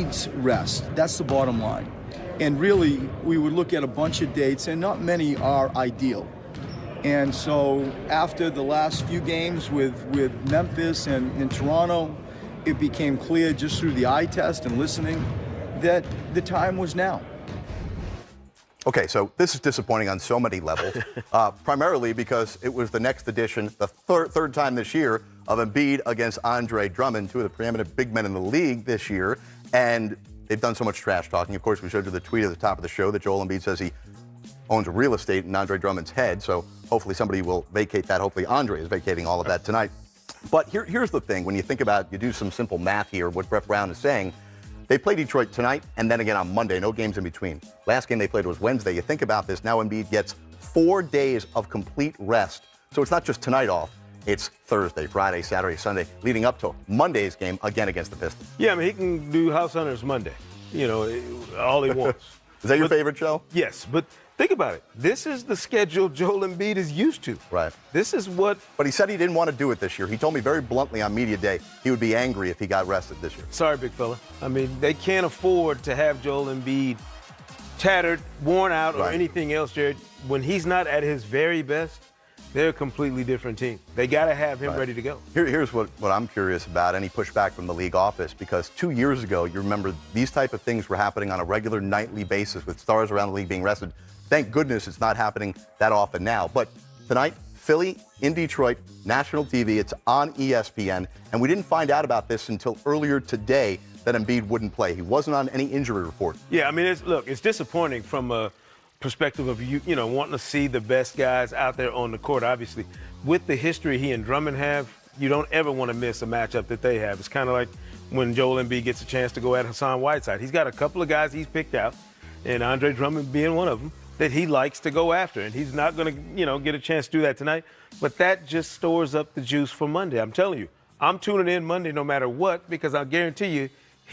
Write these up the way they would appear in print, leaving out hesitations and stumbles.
needs rest. That's the bottom line. And really, we would look at a bunch of dates, and not many are ideal. And so after the last few games with Memphis and Toronto, it became clear just through the eye test and listening that the time was now. Okay, so this is disappointing on so many levels, primarily because it was the next edition, the third time this year, of Embiid against Andre Drummond, two of the preeminent big men in the league this year, and they've done so much trash talking. Of course, we showed you the tweet at the top of the show that Joel Embiid says he owns real estate in Andre Drummond's head, so hopefully somebody will vacate that. Hopefully Andre is vacating all of that tonight. But here's the thing. When you think about, you do some simple math here, what Brett Brown is saying, they play Detroit tonight and then again on Monday, no games in between. Last game they played was Wednesday. You think about this, now Embiid gets 4 days of complete rest. So it's not just tonight off. It's Thursday, Friday, Saturday, Sunday, leading up to Monday's game again against the Pistons. Yeah, I mean, he can do House Hunters Monday, all he wants. Is that your favorite show? Yes, but think about it. This is the schedule Joel Embiid is used to. Right. This is what... But he said he didn't want to do it this year. He told me very bluntly on media day he would be angry if he got rested this year. Sorry, big fella. I mean, they can't afford to have Joel Embiid tattered, worn out, or anything else, Jared. When he's not at his very best, they're a completely different team. They got to have him ready to go. Here's what I'm curious about, any pushback from the league office, because 2 years ago, you remember these type of things were happening on a regular nightly basis with stars around the league being rested. Thank goodness it's not happening that often now. But tonight, Philly in Detroit, national TV, it's on ESPN, and we didn't find out about this until earlier today that Embiid wouldn't play. He wasn't on any injury report. Yeah, I mean, it's disappointing from a perspective of wanting to see the best guys out there on the court. Obviously, with the history he and Drummond have, you don't ever want to miss a matchup that they have. It's kind of like when Joel Embiid gets a chance to go at Hassan Whiteside. He's got a couple of guys he's picked out, and Andre Drummond being one of them, that he likes to go after, and he's not going to, get a chance to do that tonight. But that just stores up the juice for Monday. I'm telling you, I'm tuning in Monday no matter what, because I guarantee you,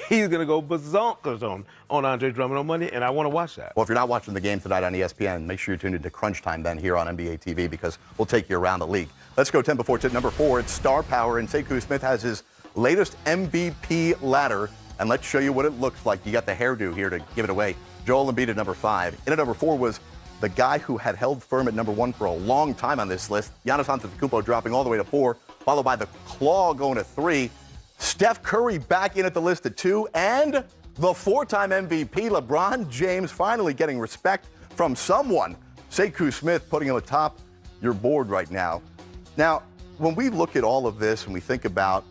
he's going to go bazonkers on Andre Drummond on Monday, and I want to watch that. Well, if you're not watching the game tonight on ESPN, make sure you tune into Crunch Time then here on NBA TV, because we'll take you around the league. Let's go 10 before tip number 4. It's star power, and Sekou Smith has his latest MVP ladder, and let's show you what it looks like. You got the hairdo here to give it away. Joel Embiid at number 5. In at number 4 was the guy who had held firm at number 1 for a long time on this list, Giannis Antetokounmpo, dropping all the way to 4, followed by the Claw going to 3. Steph Curry back in at the list at 2, and the 4-time MVP, LeBron James, finally getting respect from someone. Sekou Smith putting him atop your board right now. Now, when we look at all of this and we think about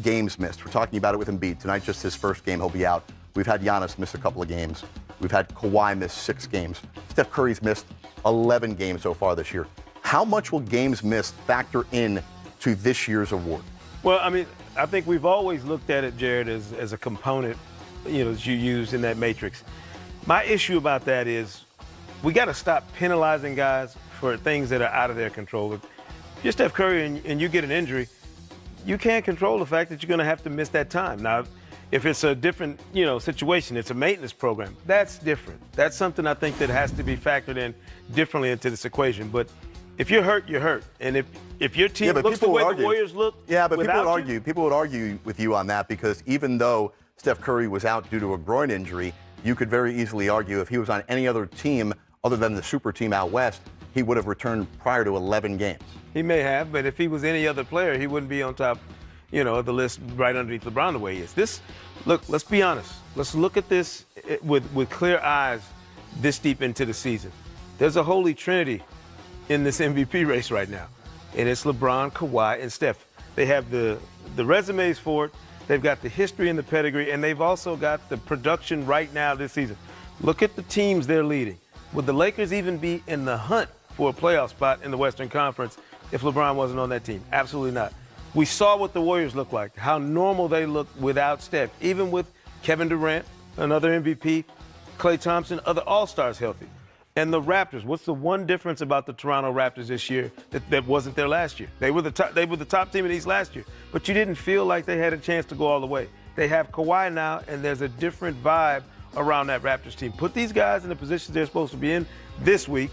games missed, we're talking about it with Embiid. Tonight, just his first game, he'll be out. We've had Giannis miss a couple of games. We've had Kawhi miss 6 games. Steph Curry's missed 11 games so far this year. How much will games missed factor in to this year's award? Well, I mean, I think we've always looked at it, Jared, as a component, that you use in that matrix. My issue about that is we got to stop penalizing guys for things that are out of their control. If you're Steph Curry and you get an injury, you can't control the fact that you're going to have to miss that time. Now, if it's a different, situation, it's a maintenance program, that's different. That's something I think that has to be factored in differently into this equation. But if you're hurt, you're hurt. And if your team looks the way the Warriors look, yeah, but people would argue with you on that, because even though Steph Curry was out due to a groin injury, you could very easily argue if he was on any other team other than the super team out west, he would have returned prior to 11 games. He may have, but if he was any other player, he wouldn't be on top, of the list right underneath LeBron the way he is. Look, let's be honest. Let's look at this with clear eyes this deep into the season. There's a holy trinity in this MVP race right now, and it's LeBron, Kawhi, and Steph. They have the resumes for it. They've got the history and the pedigree, and they've also got the production right now this season. Look at the teams they're leading. Would the Lakers even be in the hunt for a playoff spot in the Western Conference if LeBron wasn't on that team? Absolutely not. We saw what the Warriors look like, how normal they look without Steph, even with Kevin Durant, another MVP, Klay Thompson, other All-Stars healthy. And the Raptors, what's the one difference about the Toronto Raptors this year that wasn't there last year? They were the top team in the East last year, but you didn't feel like they had a chance to go all the way. They have Kawhi now, and there's a different vibe around that Raptors team. Put these guys in the positions they're supposed to be in this week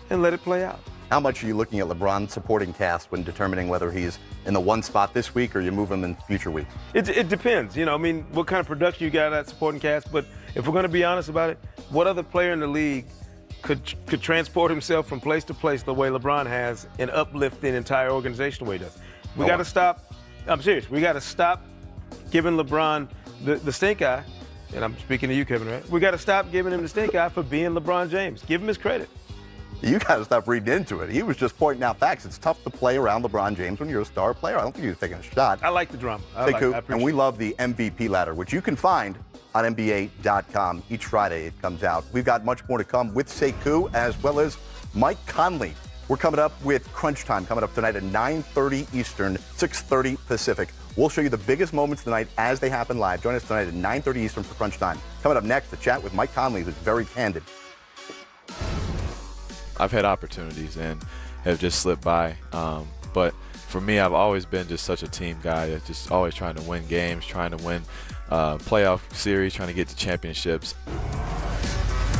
and let it play out. How much are you looking at LeBron's supporting cast when determining whether he's in the one spot this week or you move him in future weeks? It depends. I mean, what kind of production you got at that supporting cast. But if we're going to be honest about it, what other player in the league could transport himself from place to place the way LeBron has and uplift the entire organization the way he does? We got to stop. I'm serious. We got to stop giving LeBron the stink eye. And I'm speaking to you, Kevin, right? We got to stop giving him the stink eye for being LeBron James. Give him his credit. You got to stop reading into it. He was just pointing out facts. It's tough to play around LeBron James when you're a star player. I don't think he was taking a shot. I like the drama. Sekou, and we love the MVP ladder, which you can find on NBA.com. Each Friday it comes out. We've got much more to come with Sekou as well as Mike Conley. We're coming up with Crunch Time coming up tonight at 9:30 Eastern, 6:30 Pacific. We'll show you the biggest moments of the night as they happen live. Join us tonight at 9:30 Eastern for Crunch Time. Coming up next, the chat with Mike Conley, who's very candid. I've had opportunities and have just slipped by. But for me, I've always been just such a team guy, just always trying to win games, trying to win playoff series, trying to get to championships.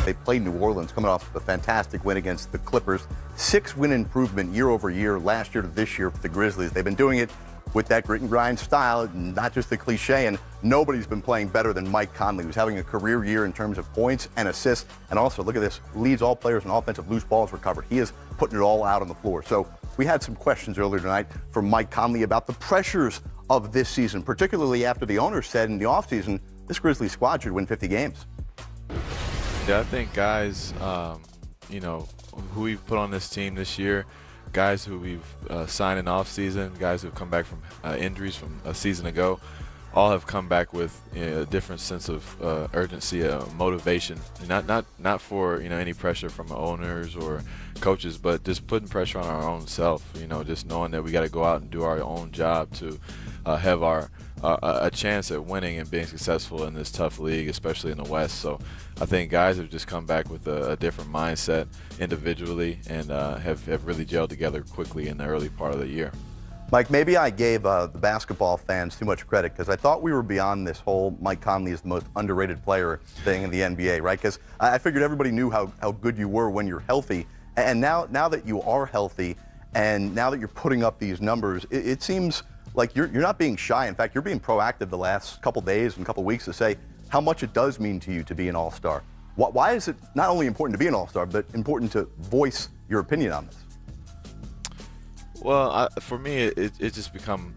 They played New Orleans coming off a fantastic win against the Clippers. 6-win improvement year over year, last year to this year for the Grizzlies. They've been doing it with that grit and grind style, not just the cliche, and nobody's been playing better than Mike Conley, who's having a career year in terms of points and assists. And also, look at this, leads all players in offensive loose balls recovered. He is putting it all out on the floor. So we had some questions earlier tonight from Mike Conley about the pressures of this season, particularly after the owner said in the offseason, this Grizzlies squad should win 50 games. Yeah, I think guys, who we've put on this team this year, guys who we've signed in offseason, guys who have come back from injuries from a season ago, all have come back with a different sense of urgency, motivation. Not for any pressure from owners or coaches, but just putting pressure on our own self. Just knowing that we got to go out and do our own job to have a chance at winning and being successful in this tough league, especially in the West. So I think guys have just come back with a different mindset individually and have really gelled together quickly in the early part of the year. Mike, maybe I gave the basketball fans too much credit because I thought we were beyond this whole Mike Conley is the most underrated player thing in the NBA, right? Because I figured everybody knew how good you were when you're healthy. And now that you are healthy and now that you're putting up these numbers, it seems like you're not being shy. In fact, you're being proactive the last couple days and couple weeks to say how much it does mean to you to be an all-star. Why is it not only important to be an all-star, but important to voice your opinion on this? Well, for me, it's just become,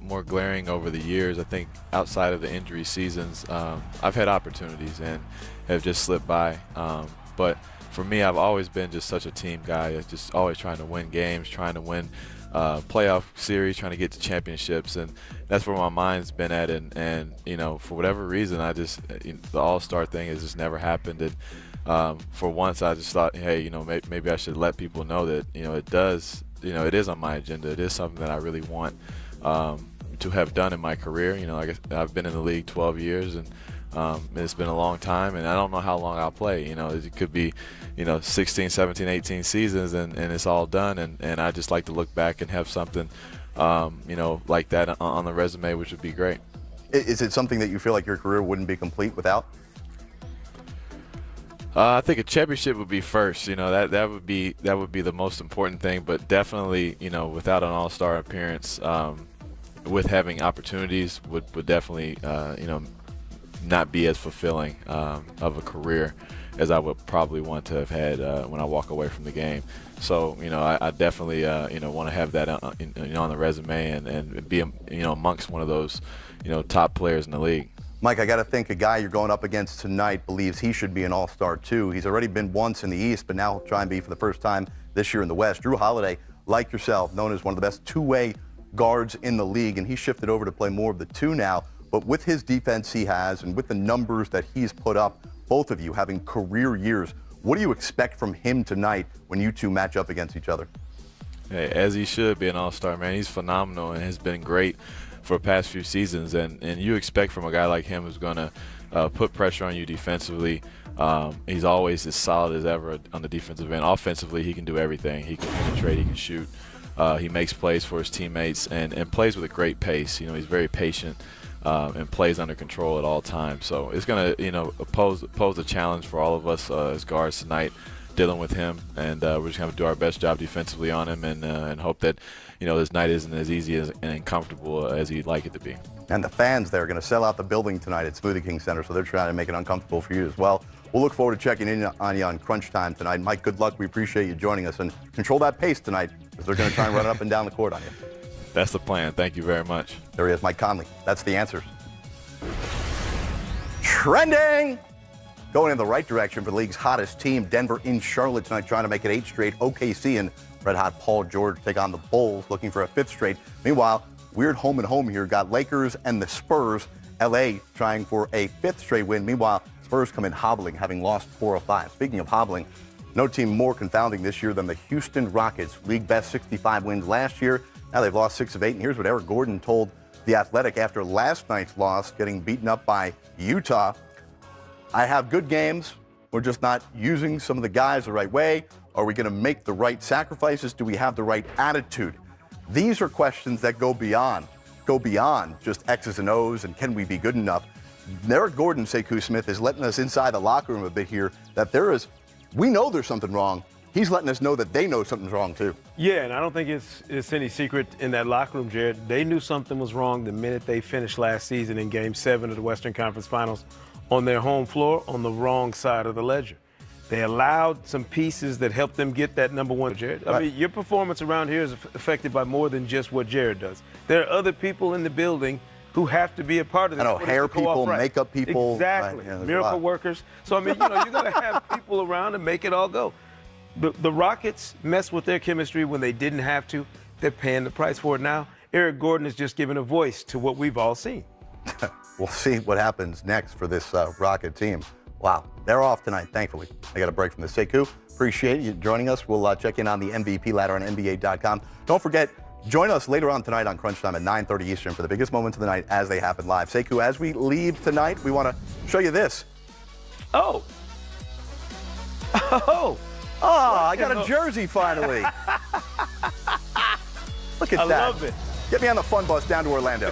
more glaring over the years. I think outside of the injury seasons, I've had opportunities and have just slipped by. But for me, I've always been just such a team guy, just always trying to win games, trying to win playoff series, trying to get to championships, and that's where my mind's been at. And for whatever reason, I just the all-star thing has just never happened. And for once, I just thought, hey, maybe I should let people know that it does. It is on my agenda. It is something that I really want to have done in my career. I've been in the league 12 years, and it's been a long time, and I don't know how long I'll play. It could be, 16, 17, 18 seasons, and it's all done. And I just like to look back and have something, like that on the resume, which would be great. Is it something that you feel like your career wouldn't be complete without? I think a championship would be first. That would be the most important thing. But definitely, without an all-star appearance, with having opportunities would definitely, not be as fulfilling of a career as I would probably want to have had when I walk away from the game. So, I definitely, want to have that on the resume and be, amongst one of those, top players in the league. Mike, I got to think a guy you're going up against tonight believes he should be an all-star too. He's already been once in the East, but now he'll try and be for the first time this year in the West. Drew Holiday, like yourself, known as one of the best two-way guards in the league, and he shifted over to play more of the two now. But with his defense he has and with the numbers that he's put up, both of you having career years, what do you expect from him tonight when you two match up against each other? Hey, as he should be an all-star, man. He's phenomenal and has been great for the past few seasons, and you expect from a guy like him who's going to put pressure on you defensively. He's always as solid as ever on the defensive end. Offensively, he can do everything. He can penetrate, he can shoot. He makes plays for his teammates and plays with a great pace. He's very patient and plays under control at all times. So it's going to pose a challenge for all of us as guards tonight dealing with him, and we're just going to do our best job defensively on him, and hope that this night isn't as easy and comfortable as he'd like it to be. And the fans there are going to sell out the building tonight at Smoothie King Center, so they're trying to make it uncomfortable for you as well. We'll look forward to checking in on you on Crunch Time tonight. Mike, good luck. We appreciate you joining us, and control that pace tonight, because they're going to try and run it up and down the court on you. That's the plan. Thank you very much. There he is, Mike Conley. That's the answers. Trending! Going in the right direction for the league's hottest team, Denver in Charlotte tonight, trying to make it 8 straight. OKC and red-hot Paul George take on the Bulls, looking for a 5th straight. Meanwhile, weird home and home here. Got Lakers and the Spurs. LA trying for a 5th straight win. Meanwhile, Spurs come in hobbling, having lost 4 of 5. Speaking of hobbling, no team more confounding this year than the Houston Rockets. League best 65 wins last year. Now they've lost 6 of 8. And here's what Eric Gordon told The Athletic after last night's loss, getting beaten up by Utah. I have good games. We're just not using some of the guys the right way. Are we going to make the right sacrifices? Do we have the right attitude? These are questions that go beyond just X's and O's and can we be good enough. Eric Gordon, Sekou Smith, is letting us inside the locker room a bit here that we know there's something wrong. He's letting us know that they know something's wrong too. Yeah, and I don't think it's any secret in that locker room, Jared. They knew something was wrong the minute they finished last season in Game 7 of the Western Conference Finals on their home floor on the wrong side of the ledger. They allowed some pieces that helped them get that number 1, Jared. I mean, your performance around here is affected by more than just what Jared does. There are other people in the building who have to be a part of this. I know, hair people, makeup people. Exactly. Right, yeah, miracle workers. So, I mean, you got to have people around to make it all go. The Rockets messed with their chemistry when they didn't have to. They're paying the price for it now. Eric Gordon is just giving a voice to what we've all seen. We'll see what happens next for this Rocket team. Wow, they're off tonight, thankfully. I got a break from the Sekou. Appreciate you joining us. We'll check in on the MVP ladder on NBA.com. Don't forget, join us later on tonight on Crunch Time at 9:30 Eastern for the biggest moments of the night as they happen live. Sekou, as we leave tonight, we want to show you this. Oh, I got a jersey finally. Look at that. I love it. Get me on the fun bus down to Orlando.